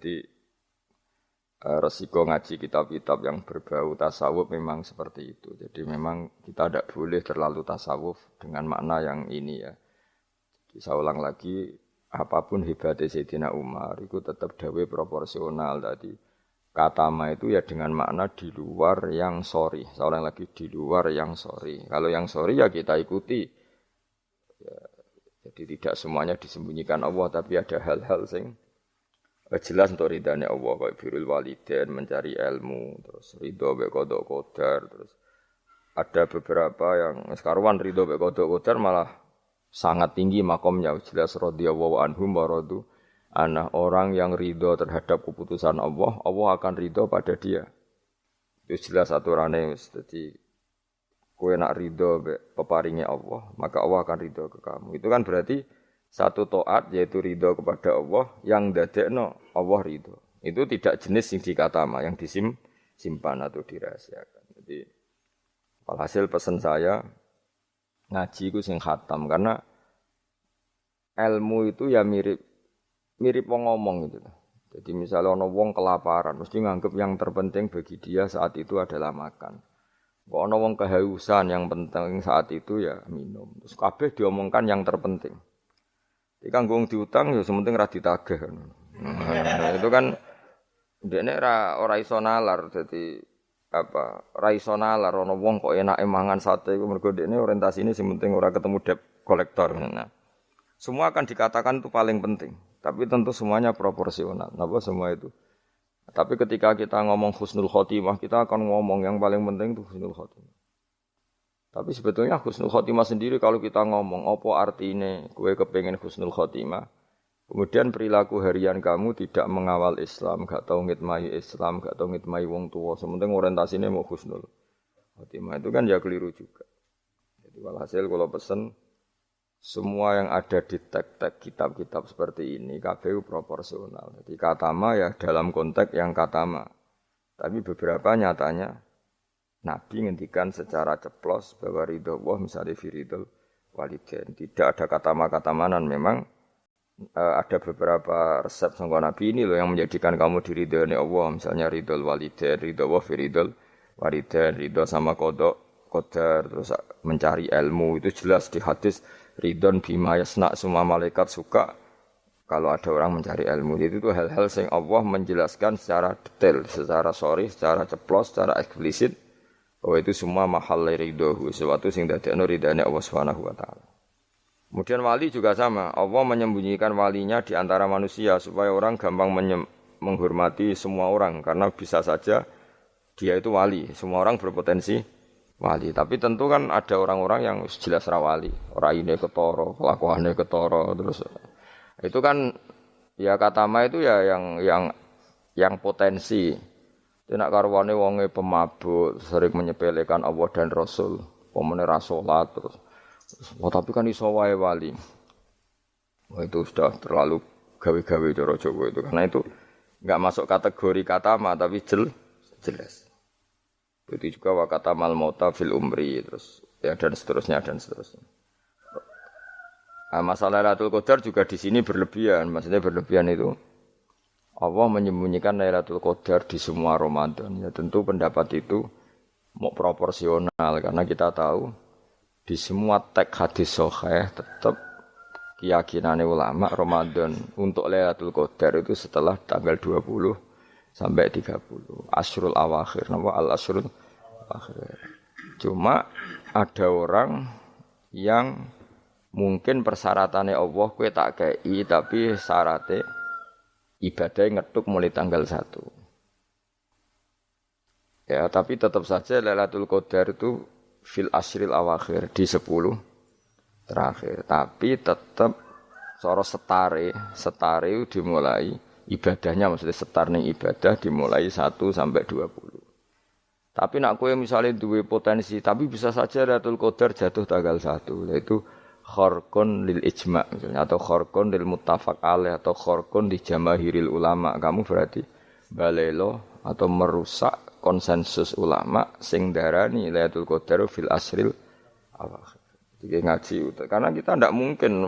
Jadi resiko ngaji kitab-kitab yang berbau tasawuf memang seperti itu. Jadi memang kita tidak boleh terlalu tasawuf dengan makna yang ini ya. Jadi saya ulang lagi, apapun hebatnya Sayyidina Umar itu tetap dawe proporsional. Tadi katama itu ya dengan makna di luar yang sorry. Saya ulang lagi, di luar yang sorry. Kalau yang sorry ya kita ikuti. Ya, jadi tidak semuanya disembunyikan Allah, tapi ada hal-hal sing jelas untuk ridhanya Allah, kayak birrul walidain, mencari ilmu, terus ridho be qada qadar, terus ada beberapa yang sekarang ridho be qada qadar malah sangat tinggi makomnya, jelas radhiyallahu anhum wa radu anah, orang yang ridho terhadap keputusan Allah, Allah akan ridho pada dia. Itu jelas aturannya, jadi kowe nak ridho be peparingnya Allah, maka Allah akan ridho ke kamu. Itu kan berarti satu taat yaitu ridho kepada Allah yang dadekno Allah ridho. Itu tidak jenis sing dikatama yang disimpan atau dirahasiakan. Jadi alhasil pesan saya ngaji ku sing khatam karena ilmu itu ya mirip wong ngomong gitu. Jadi misalnya ana wong kelaparan mesti nganggep yang terpenting bagi dia saat itu adalah makan. Kok ana wong kehausan yang penting saat itu ya minum. Terus kabeh diomongkan yang terpenting. Ikan gong diutang ya sementing ra ditagih. Nah, itu kan ndekne ora iso nalar dadi apa ra iso nalar ana wong kok enake mangan sate iku mergo ndekne orientasine sing penting ora ketemu debt kolektor. Nah, semua akan dikatakan itu paling penting, tapi tentu semuanya proporsional. Napa semua itu? Tapi ketika kita ngomong husnul khotimah, kita akan ngomong yang paling penting itu husnul khotimah. Tapi sebetulnya husnul khotimah sendiri kalau kita ngomong, apa artinya gue kepengen husnul khotimah, kemudian perilaku harian kamu tidak mengawal Islam, gak tahu ngitmai Islam, gak tahu ngitmai wong tua, sementing orientasinya mau husnul khotimah, itu kan ya keliru juga. Jadi walhasil kalau pesen, semua yang ada di teks-teks kitab-kitab seperti ini, KPU proporsional. Jadi katama ya dalam konteks yang katama. Tapi beberapa nyatanya, Nabi ngendikan secara ceplos bahwa ridho Allah misalnya firidul walidain. Tidak ada kata makatamanan. Memang ada beberapa resep sangka Nabi ini loh yang menjadikan kamu diridhoi Allah. Misalnya ridhul walidain, ridho Allah firidul walidain, ridho sama kodok, qadar, terus mencari ilmu. Itu jelas di hadis ridhon bima yasna, semua malaikat suka kalau ada orang mencari ilmu. Jadi itu hal-hal yang Allah menjelaskan secara detail, secara sorry, secara ceplos, secara eksplisit. Bahwa itu semua mahal ridho, sesuatu sing dadekno ridane Allah Subhanahu wa taala. Kemudian wali juga sama, Allah menyembunyikan walinya di antara manusia supaya orang gampang menghormati semua orang karena bisa saja dia itu wali, semua orang berpotensi wali. Tapi tentu kan ada orang-orang yang jelas ra wali, oraine ketara, kelakuane ketara terus. Itu kan ya katama itu ya yang potensi. Tidak karwane wonge pemabuk, sering menyepelekan Allah dan Rasul, pemene ra salat terus. Tapi kan iso wae wali. Wah itu sudah terlalu gawe-gawe cara Jawa itu. Karena itu enggak masuk kategori katama tapi jelas. Begitu juga wa katamal mauta fil umri terus ya dan seterusnya. Nah, masalah Lailatul Qadar juga di sini berlebihan. Maksudnya berlebihan itu Allah menyembunyikan Lailatul Qadar di semua Ramadan. Ya tentu pendapat itu mau proporsional karena kita tahu di semua teks hadis sahih tetap keyakinan ulama Ramadan untuk Lailatul Qadar itu setelah tanggal 20 sampai 30. Asyrul awakhir, nama al-asyrul awakhir. Cuma ada orang yang mungkin persyaratannya Allah kowe tak kei tapi syaratnya ibadah ngetuk mulai tanggal 1. Ya, tapi tetap saja Lailatul Qadar itu fil asyril awakhir di 10 terakhir. Tapi tetap soro setare dimulai ibadahnya, maksudnya setar ning ibadah dimulai 1 sampai 20. Tapi nak kowe misalnya duwe potensi, tapi bisa saja Lailatul Qadar jatuh tanggal 1, yaitu kharqun lil ijma' misalnya, atau kharqun lil muttafaq alaih, atau kharqun di jamaahiril ulama. Kamu berarti balelo atau merusak konsensus ulama sing darani Lailatul Qadar fil asril awakhir. Jadi ngaji karena kita tidak mungkin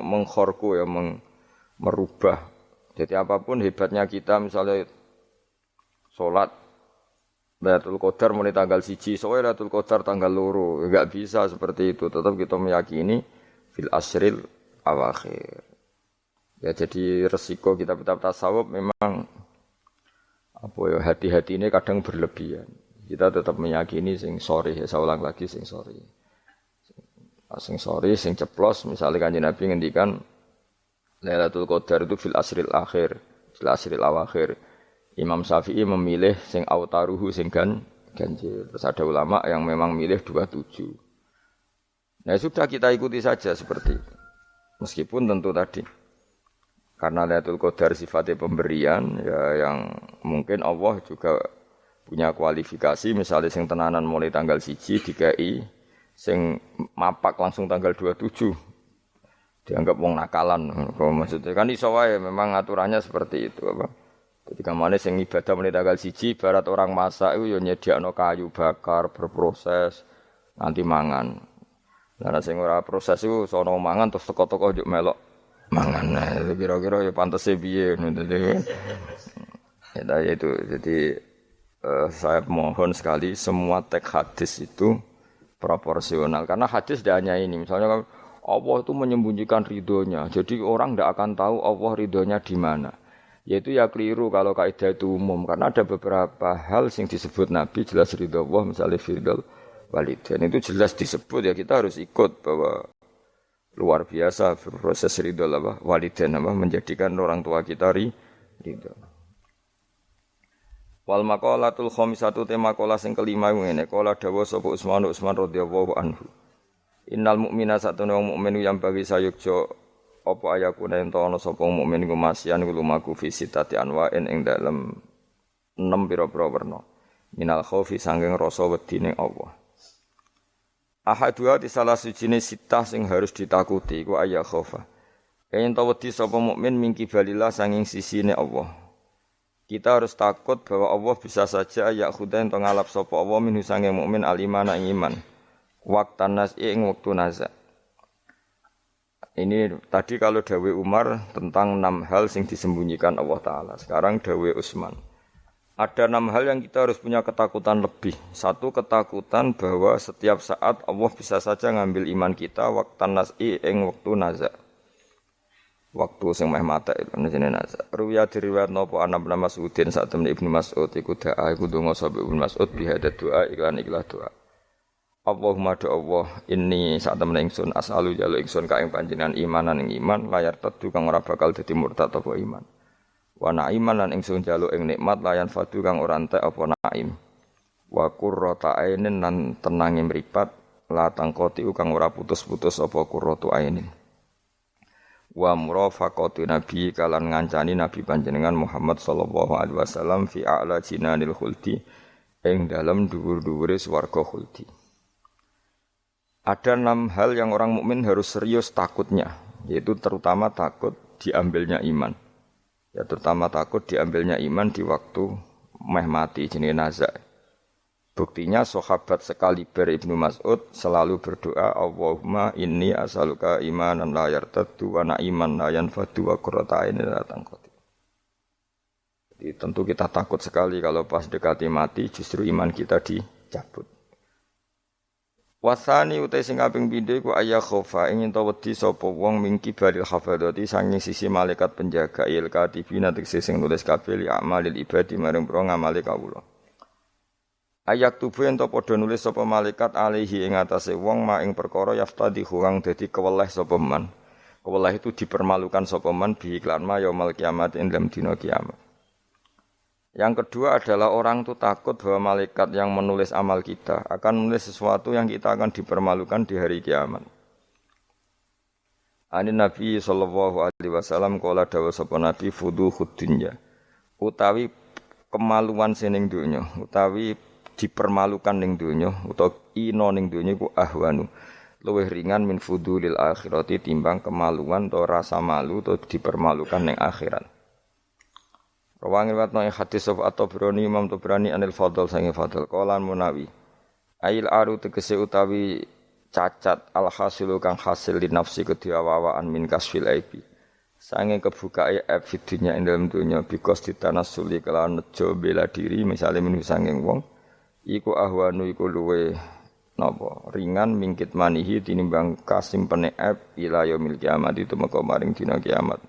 mengkhorku ya merubah Jadi apapun hebatnya kita misalnya sholat Lailatul Qadar mulai tanggal 1, soalnya Lailatul Qadar tanggal 2, enggak bisa seperti itu. Tetap kita meyakini fil asril awakhir. Ya jadi resiko kitab-kitab tasawuf memang apa ya hati-hati ini kadang berlebihan. Kita tetap meyakini sing sore, ya saya ulang lagi sing sore. Sing sore, sing ceplos, misalnya Kanjeng Nabi ngendikan Lailatul Qadar itu fil asril akhir, fil asril awakhir. Imam Syafi'i memilih sing autaruhu sing ganjil. Terus ada ulama yang memang milih 27. Nah sudah kita ikuti saja seperti itu. Meskipun tentu tadi karena Lailatul Qadar sifatnya pemberian ya yang mungkin Allah juga punya kualifikasi misalnya sing tenanan mulai tanggal 1 dikai sing mapak langsung tanggal 27 dianggap wong nakalan. Maksudnya kan iso wae memang aturannya seperti itu apa. Jadi kamane sing ibadah mulai tanggal 1 barat orang masak itu ya nyediakno kayu bakar berproses nanti mangan. Lah sing ora proses iku sono mangan terus teko-teko njuk melok mangan. Nah, kira-kira ya pantese piye ngono ya itu. Jadi saya mohon sekali semua teks hadis itu proporsional karena hadis tidak hanya ini. Misalnya Allah itu menyembunyikan ridhonya. Jadi orang tidak akan tahu Allah ridhonya di mana. Yaitu ya keliru kalau kaidah itu umum karena ada beberapa hal yang disebut Nabi jelas ridho Allah misalnya firdaul walidain itu jelas disebut ya kita harus ikut bahwa luar biasa proses ridho apa walidain apa menjadikan orang tua kita ridho. Wal maqalatul khamisatu tema maqalah sing kelima ngene qala dawa sapa Utsman radhiyallahu anhu. Innal mu'mina satune wong mukmin yang bagi sayukjo apa ayakuna ento ana sapa mukmin iku masyan iku lumaku fi sitati anwa'in ing dalem 6 pira-pira werna. Minal khaufi sanging rasa wedine Allah. Ahadua di salah sijine sitah sing harus ditakuti iku ayya khaufa. Yen to wedi sapa mukmin mingki balillah sanging sisine Allah. Kita harus takut bahwa Allah bisa saja ya khudain to ngalap sapa Allah minhu sanging mukmin al-iman ing iman. Waqtan nas ing wektu nazak. Ini tadi kalau Dawe Umar tentang 6 hal yang disembunyikan Allah Ta'ala. Sekarang Dawe Utsman. Ada 6 hal yang kita harus punya ketakutan lebih. Satu, ketakutan bahwa setiap saat Allah bisa saja ngambil iman kita waqtan nas'i ing waktu nazak. Waktu sing meh mata itu jenenge nazak. Ruya diriwayat napa ana Ibnu Mas'udin sak temne Ibnu Mas'ud iku da'a iku donga sapa Ibnu Mas'ud bihadat doa iklan ikhlas doa. Allahumma do Allah inni sak temne ingsun as'alu jalu ingsun ka ing panjenengan imanan ing iman layar tetu kang ora bakal dadi murtad apa iman. Wa na'iman lan ingsun jalu ing nikmat layan fadu kang ora entek apa naim. Wa qurrata ainin lan tenange mripat la tangkoti kang ora putus-putus apa qurratu ainin. Wa murafaqatu nabi kalan ngancani nabi panjenengan Muhammad sallallahu alaihi wasallam fi a'la jinanil khuldi ing dalem dhuwur-dhuwure swarga khuldi. Ada 6 hal yang orang mukmin harus serius takutnya, yaitu terutama takut diambilnya iman. Ya terutama takut diambilnya iman di waktu meh mati jenenge nazak. Buktinya sahabat sekaliber Ibnu Mas'ud selalu berdoa Allahumma inni as'aluka imanan la yartaddu wa na'iman la yanfadu wa qurrata a'yunin la tanqati. Jadi tentu kita takut sekali kalau pas dekati mati justru iman kita dicabut. Wasani utai sing kaping pindho iku ayya khofa ingin ta wedi sapa wong mingki baril hafadzati sanging sisi malaikat penjaga il katibina tegese sing nulis kabeh li amalil ibadi maring pro ngamale kawula. Ayak tubuh ento padha nulis sapa malaikat alaihi ing atase wong ma ing perkara yaftadi kang dadi keweleh sapa man. Keweleh itu dipermalukan sapa man bi iklan ma yaumil kiamat ing dalem dina kiamat. Yang kedua adalah orang itu takut bahwa malaikat yang menulis amal kita akan menulis sesuatu yang kita akan dipermalukan di hari kiamat. Ani Nabi sallallahu alaihi wasallam qala dawa sapa Nabi fuduhud dunya. Utawi kemaluan sining donya, utawi dipermalukan ning donya utawa ina ning donya iku ahwanu. Luwih ringan min fudulil akhirati timbang kemaluan atau rasa malu atau dipermalukan ning akhirat. Rawang riwayat nang hadis sapa At-Tabrani Imam Tabrani anil Fadl sange Fadl qalan Munawi ail aru tegese utawi cacat al hasilu kang hasil li nafsi kedua wawaan min kasfil aibi sange kebukae aib fidunya ing dalam dunya bikos ditanasuli kelawan nejo bela diri misale minu sanging wong iku ahwanu iku luwe napa ringan mingkit manihi tinimbang kasimpene aib ila yaumil kiamat itu meka maring dina kiamat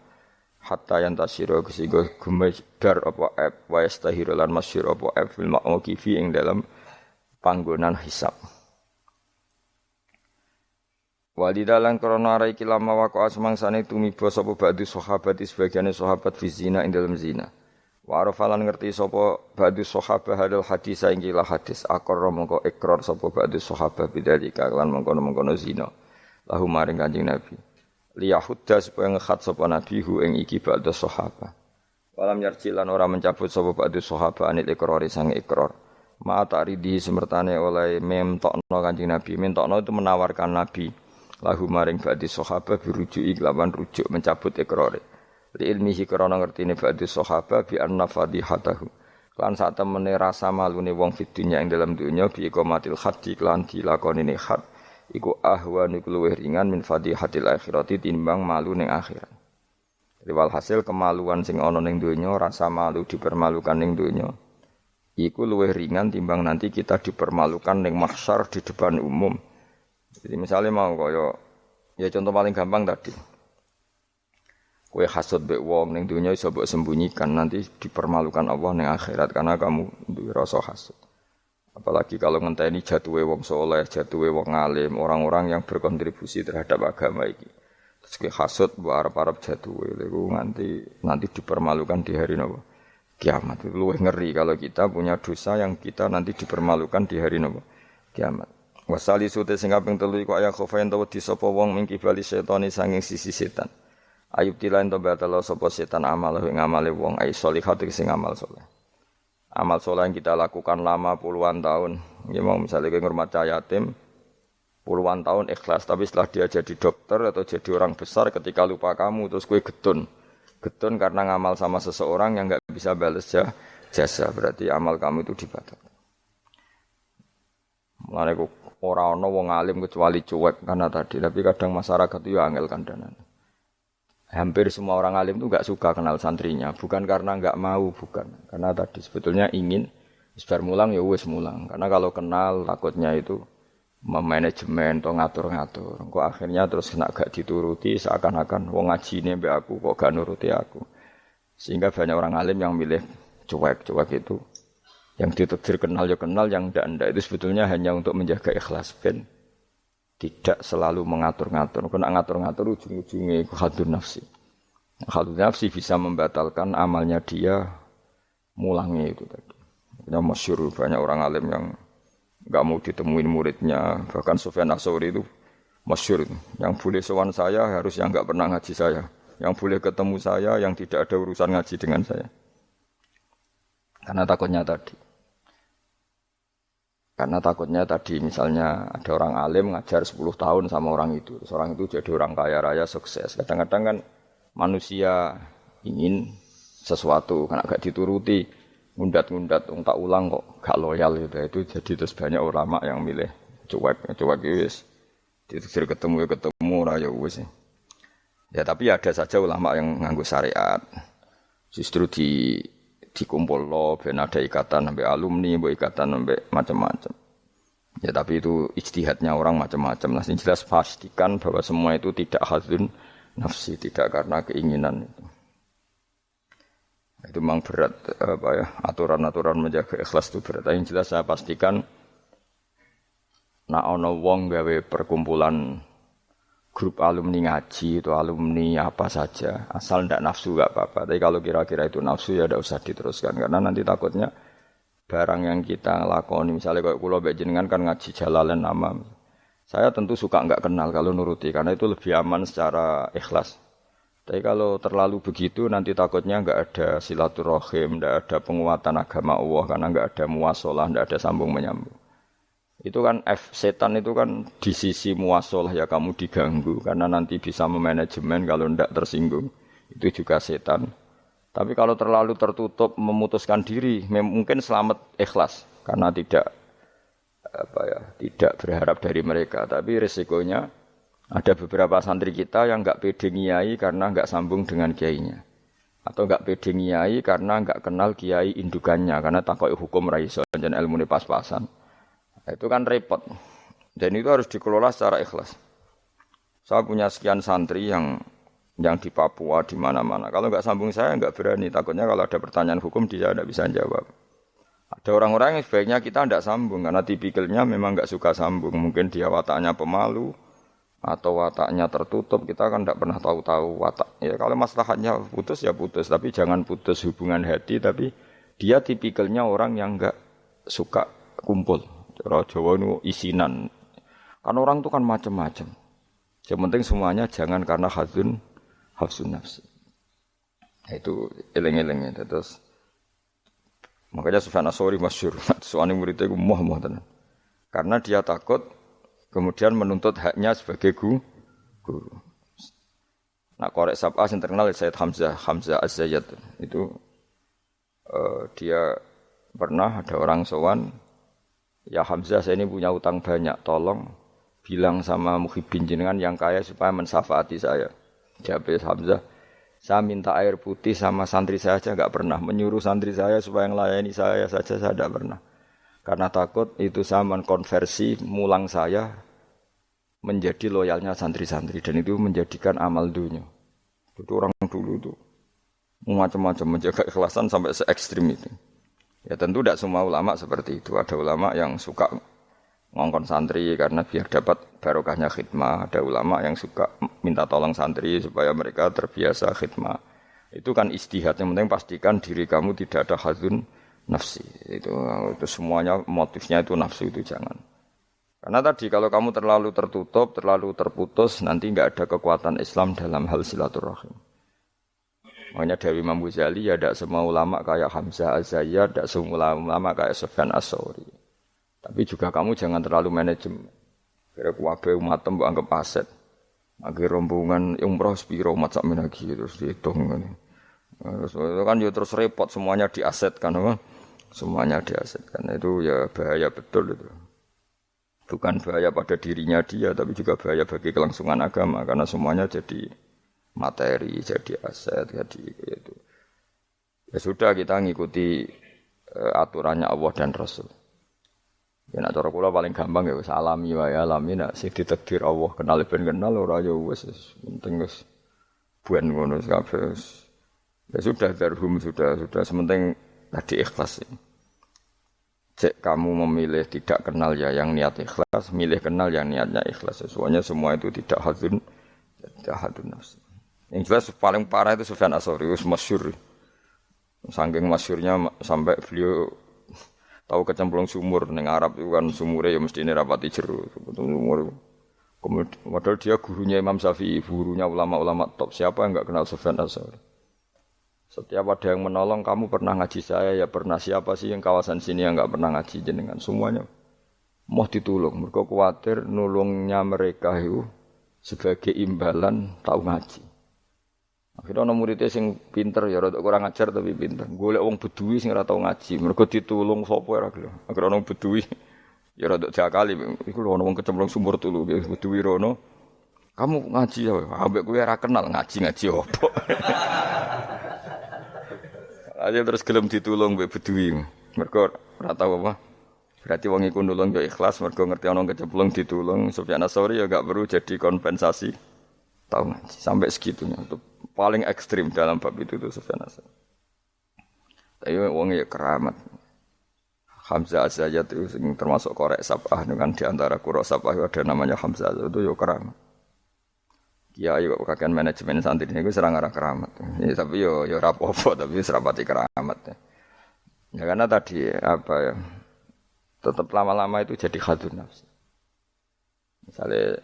hatta yantasira kesigo gumedar apa aib wa yastahiru lan masyhur apa aib fil mauqifi ing dalam panggonan hisab. Walidalan krana ara iki lama waqo asmangsane tumiba sapa ba'du sahabat sebagiane sahabat fi zina ing dalam zina. Wa arafalan ngerti sapa ba'du sahabat hadal hadis ing kila hadis akor mongko ikrar sapa ba'du sahabat bidzalika lan mongko-mongko zina. Lahu maring Kanjeng Nabi. Liyahudda supaya ngekhat sapa nabi hu ing iki ba'du sahabat. Walam yarjilan ora mencabut sapa ba'du sahabat anil ikrar sang ikrar. Ma ta'ridi semertane oleh memtokno Kanjeng Nabi. Mentokno itu menawarkan Nabi. Lahu maring ba'di sahabat birujuki kelawan rujuk mencabut ikrare li ilmihi krana ngertine ba'di sahabat bi anna fadihatahu lan sak temene rasa malune wong fid dunya ing dalam dunya bi iqamatil haddi lan dilakonine had iku ahwanu luwih ringan min fadihatil akhirati timbang malu ning akhirat. Riwal hasil kemaluan sing ana ning dunya rasa malu dipermalukan ning dunya iku luwih ringan timbang nanti kita dipermalukan ning mahsyar di depan umum. Jadi misalnya mau kaya ya contoh paling gampang tadi. Kowe hasud mbek wong ning dunya iso mbok sembunyikan nanti dipermalukan Allah ning akhirat karena kamu duwe rasa hasud. Apalagi kalau ngenteni jatuhe wong saleh, jatuhe wong alim, orang-orang yang berkontribusi terhadap agama iki. Terus kowe hasud mbok arep-arep jatuhe lho nanti dipermalukan di hari napa? Kiamat. Itu luwih ngeri kalau kita punya dosa yang kita nanti dipermalukan di hari napa? Kiamat. Wasali sute sing kaping 3 iku aya khofain tawa disapa wong mingki bali setani sanging sisi setan. Ayub tilain to batalo sapa setan amal ing amale wong ai sholihat sing amal saleh. Amal saleh yang kita lakukan lama puluhan tahun. Ya mau misalnya kowe ngurmat yatim puluhan tahun ikhlas tapi setelah dia jadi dokter atau jadi orang besar ketika lupa kamu terus kowe getun. Getun karena ngamal sama seseorang yang enggak bisa balas jasa berarti amal kamu itu dibatalkan. Mulane kok ora ana wong alim kecuali cuek karena tadi, tapi kadang masyarakat itu angel kandanan. Hampir semua orang alim itu enggak suka kenal santrinya, bukan karena enggak mau, bukan. Karena tadi sebetulnya ingin sebar mulang ya wis mulang. Karena kalau kenal takutnya itu memanajemen atau ngatur-ngatur. Kok akhirnya terus kena gak dituruti seakan-akan wong ngajine mbek aku kok gak nuruti aku. Sehingga banyak orang alim yang milih cuek-cuek itu. Yang ditakdir kenal ya kenal, yang ndak itu sebetulnya hanya untuk menjaga ikhlas ben tidak selalu mengatur-ngatur. Kena ngatur-ngatur ujung-ujungnya khadun nafsi. Khadun nafsi bisa membatalkan amalnya dia mulangnya itu tadi. Yang masyhur banyak orang alim yang enggak mau ditemuin muridnya, bahkan Sufyan Ats-Tsauri itu masyhur. Yang boleh sowan saya harus yang enggak pernah ngaji saya. Yang boleh ketemu saya yang tidak ada urusan ngaji dengan saya. Karena takutnya tadi misalnya ada orang alim ngajar 10 tahun sama orang itu. Orang itu jadi orang kaya raya sukses. Kadang-kadang kan manusia ingin sesuatu karena gak dituruti, ngundat-ngundat, tak ulang kok gak loyal gitu. Itu jadi terus banyak ulama yang milih cuek wis. Ditegur ketemu raya wis. Ya tapi ada saja ulama yang nganggo syariat. Justru dikumpul lo, ben ada ikatan sampai alumni, ikatan sampai macam-macam. Ya tapi itu ijtihadnya orang macam-macam. Nah, yang jelas pastikan bahwa semua itu tidak hadzun nafsi, tidak karena keinginan itu. Itu memang berat aturan-aturan menjaga ikhlas itu berat. Yang jelas saya pastikan nak ono wong gawe perkumpulan grup alumni ngaji atau alumni apa saja, asal ndak nafsu enggak apa-apa. Tapi kalau kira-kira itu nafsu ya enggak usah diteruskan karena nanti takutnya barang yang kita lakoni misalnya kayak kula mbek jenengan kan ngaji Jalalain nama. Saya tentu suka enggak kenal kalau nuruti karena itu lebih aman secara ikhlas. Tapi kalau terlalu begitu nanti takutnya enggak ada silaturahim, enggak ada penguatan agama Allah karena enggak ada muwasalah, enggak ada sambung menyambung. Itu kan setan itu kan di sisi muwasalah ya kamu diganggu karena nanti bisa memanajemen kalau tidak tersinggung. Itu juga setan. Tapi kalau terlalu tertutup memutuskan diri mungkin selamat ikhlas karena tidak berharap dari mereka, tapi resikonya Ada beberapa santri kita yang enggak pede ngiyai karena enggak sambung dengan kiainya. Atau enggak pede ngiyai karena enggak kenal kiai indukannya karena takoi hukum ra iso jan ilmune pas-pasan. Nah, itu kan repot. Dan itu harus dikelola secara ikhlas. Saya punya sekian santri yang di Papua di mana-mana. Kalau enggak sambung saya enggak berani. Takutnya kalau ada pertanyaan hukum dia enggak bisa jawab. Ada orang-orang yang sebaiknya kita enggak sambung karena tipikalnya memang enggak suka sambung. Mungkin dia wataknya pemalu atau wataknya tertutup, kita kan tidak pernah tahu-tahu watak. Ya kalau maslahatnya putus ya putus, tapi jangan putus hubungan hati. Tapi dia tipikalnya orang yang enggak suka kumpul. Cara Jawa itu isinan. Kan orang itu kan macam-macam. Yang penting semuanya jangan karena hafsun nafsi. Itu eleng-elengnya. Terus makanya Sufyan Ats-Tsauri masyhur. Soalnya muridnya itu muah tenan. Karena dia takut kemudian menuntut haknya sebagai guru. Nah, korek sab'ah yang terkenal Sayyid Hamzah Az-Zayyad itu dia pernah ada orang sowan, ya Hamzah saya ini punya utang banyak, tolong bilang sama muhibbin jenengan yang kaya supaya mensyafaati saya. Jawab Hamzah, saya minta air putih sama santri saya saja enggak pernah, menyuruh santri saya supaya melayani saya saja saya tidak pernah. Karena takut itu saya mengkonversi mulang saya menjadi loyalnya santri-santri. Dan itu menjadikan amal dunia. Itu orang dulu itu macam-macam menjaga ikhlasan sampai se-ekstrim itu. Ya tentu tidak semua ulama seperti itu. Ada ulama yang suka ngongkon santri karena biar dapat barokahnya khidmah. Ada ulama yang suka minta tolong santri supaya mereka terbiasa khidmah. Itu kan ijtihad. Yang penting pastikan diri kamu tidak ada hadzun nafsi. Itu semuanya motifnya itu nafsu itu jangan. Karena tadi kalau kamu terlalu tertutup, terlalu terputus, nanti enggak ada kekuatan Islam dalam hal silaturahim. Makanya dari Imam Ghazali ya tidak semua ulama kayak Hamzah Az-Zayyad, tidak semua ulama kayak Sufyan Ats-Tsauri. Tapi juga kamu jangan terlalu manajemen. Kira kuwabe umatem mbok anggap aset. Akhir rombongan umroh sepiro umat sak menagi terus dihitung ngene. Terus kan ya terus repot semuanya diasetkan apa? Semuanya diasetkan. Itu ya bahaya betul itu. Bukan bahaya pada dirinya dia, tapi juga bahaya bagi kelangsungan agama karena semuanya jadi materi, jadi aset, jadi itu. Ya sudah kita ngikuti aturannya Allah dan Rasul. Ya nak cara kula paling gampang ya wis alami wae alami nak sing ditakdir Allah kenal ben kenal ora ya wis penting wis buen ngono kabeh. Ya sudah darhum sudah sementing tadi ikhlas. Cek kamu memilih tidak kenal ya yang niat ikhlas, milih kenal yang niatnya ikhlas. Semuanya semua itu tidak hadun nafsi. Yang jelas paling parah itu Sufyan Ats-Tsauri, masyhur. Saking masyhurnya sampai beliau tahu kecemplung sumur ning Arab itu kan sumure ya mesti rapati jero. Sumur. Kemudian padahal dia gurunya Imam Syafi'i, gurunya ulama-ulama top. Siapa yang enggak kenal Sufyan Ats-Tsauri? Setiap ada yang menolong, kamu pernah ngaji saya, ya pernah. Siapa sih yang kawasan sini yang enggak pernah ngaji jenengan? Semuanya mau ditulung. Mereka khawatir nulungnya mereka itu sebagai imbalan tahu ngaji. Akhirnya ana muridé sing pinter ya rada kurang ajar tapi pinter. Golek wong beduwi sing ora tau ngaji, mergo ditulung sapa ora gelem. Akhirnya ana beduwi ya rada jakali, iku lho ana wong kecemplung sumur tulu beduwi rono. Kamu ngaji ya, ambek kowe ora kenal ngaji opo. Aja terus gelem ditulung mbek beduwi. Mergo ora tau apa. Berarti wong iku nulung yo ikhlas mergo ngerti ana kecemplung ditulung. Sufyan Ats-Tsauri ya gak perlu jadi kompensasi. Tahu ngaji sampai segitunya. Itu paling ekstrim dalam bab itu tuh Sufyan Ats-Tsauri. Tapi wong ya keramat. Hamzah Az-Zayyad itu termasuk korek sab'ah dengan di antara qura sab'ah ada namanya Hamzah itu ya keramat. Kiai kok kakean manajemen santri niku serang arah keramat. Ya, tapi yo ora apa-apa tapi serapati keramat. Ya karena tadi apa ya? Tetap lama-lama itu jadi khadun nafsi. Misalnya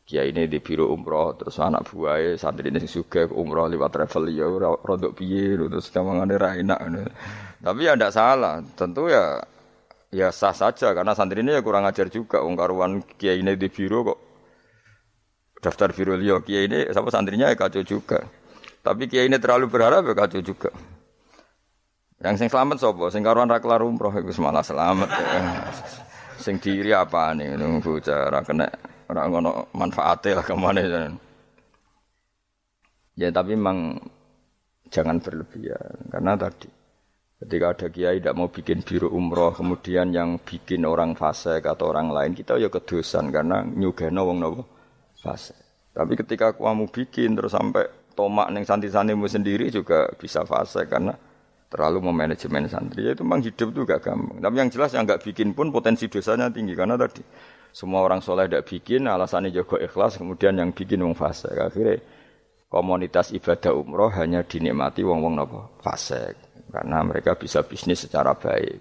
kiai ini di biro umroh terus anak buahnya santri ini sugih umroh lewat travel ya rodok piye terus kamangane ra enak. Tapi ya ndak salah, tentu ya sah saja karena santri ini ya kurang ajar juga wong karuan kiai ini di biro kok daftar biro liya kiai ini sama santrinya ya kacau juga. Tapi kiai ini terlalu berharap ya kacau juga. Yang sing selamat sapa? Sing karuan ra kelar umroh iku malah selamat. Sing diri apane ngono bocah ra kena ora ngono manfaate lah kemana. Ya tapi memang jangan berlebihan karena tadi ketika ada kiai tidak mau bikin biro umroh kemudian yang bikin orang fasik atau orang lain kita ya kedosan karena nyugeno wong nopo fasik. Tapi ketika kamu bikin terus sampai tomak ning santri-santrimu sendiri juga bisa fasik karena terlalu memanajemen santri. Ya itu memang hidup itu gak gampang. Tapi yang jelas yang enggak bikin pun potensi dosanya tinggi karena tadi semua orang soleh tidak bikin alasannya jaga ikhlas kemudian yang bikin wong fasik. Akhirnya komunitas ibadah umroh hanya dinikmati wong-wong napa fasik karena mereka bisa bisnis secara baik.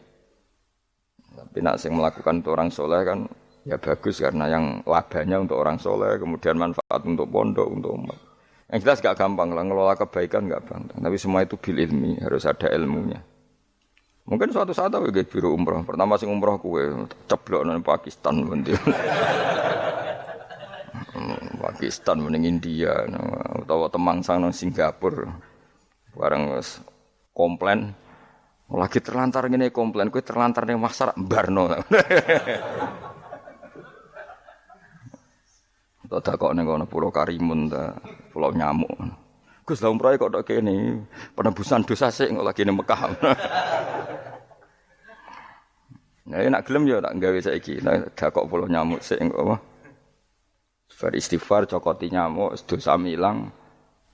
Tapi nak sing melakukan untuk orang soleh kan ya bagus karena yang labanya untuk orang soleh kemudian manfaat untuk pondok untuk umat. Yang jelas gak gampang lah ngelola kebaikan gak gampang. Tapi semua itu bil ilmi harus ada ilmunya. Mungkin suatu saat aku ke biro umroh. Pertama sing umroh kowe ceblok nang Pakistan mending. Pakistan mending India utawa Temangsang nang Singapura. Bareng komplain lagi terlantar ngene komplain kowe terlantar ning Maksar mbarno. Tak kok ning kono Pulau Karimun ta, Pulau Nyamuk. Gus lha umrohe kok tok kene penebusan dosa sik kok lagi ning Mekah. Nah, nek gelem ya tak gawe saiki. Nek kok Pulau Nyamuk sik kok apa? Beristighfar cokoti nyamuk dosa ilang.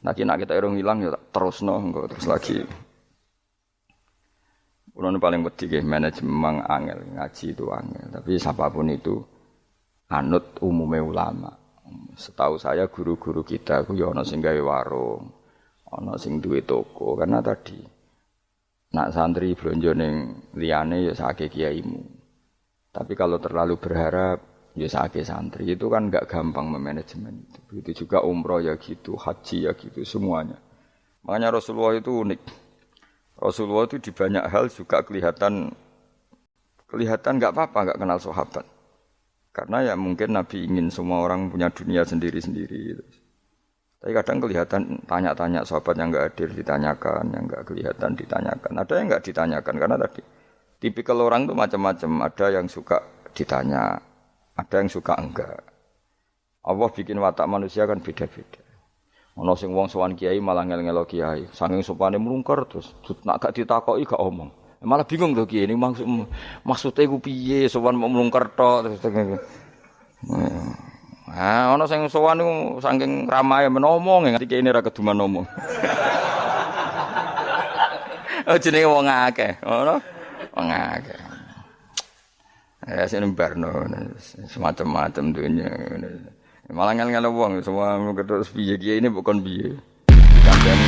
Nek kita irung ilang ya tak terusno engko terus lagi. Kulo paling wedi nggih manajemen memang angel, ngaji itu angel. Tapi siapapun itu anut umume ulama. Setahu saya guru-guru kita ku ya ana sing gawe warung, ana sing duwe toko karena tadi nak santri blonjo ning liyane ya sakake kiaimu. Tapi kalau terlalu berharap ya sakake santri itu kan enggak gampang memanajemen itu. Begitu juga umroh ya gitu, haji ya gitu semuanya. Makanya Rasulullah itu unik. Rasulullah itu di banyak hal juga kelihatan enggak apa-apa enggak kenal sahabat. Karena ya mungkin Nabi ingin semua orang punya dunia sendiri-sendiri. Tapi kadang kelihatan tanya-tanya sahabat yang enggak hadir ditanyakan, yang enggak kelihatan ditanyakan. Ada yang enggak ditanyakan karena tadi tipikal orang itu macam-macam. Ada yang suka ditanya, ada yang suka enggak. Allah bikin watak manusia kan beda-beda. Ana sing wong sowan kiai malah ngel-ngelo kiai, saking sopane mlungker terus nak gak ditakoki gak omong. Malah bingung to kiai ini maksudnya ku piye sowan mau mlungker tok terus. Ah ana sing sowan niku saking ramahe menomong nganti kiai ini ra keduman ngomong. Oh jenenge wong akeh, ngono. Wong akeh. Ya sing barno semacam-macam dunya. Malah ngel-ngel wong semua ketok piye kiai ini bukan piye. Kandhane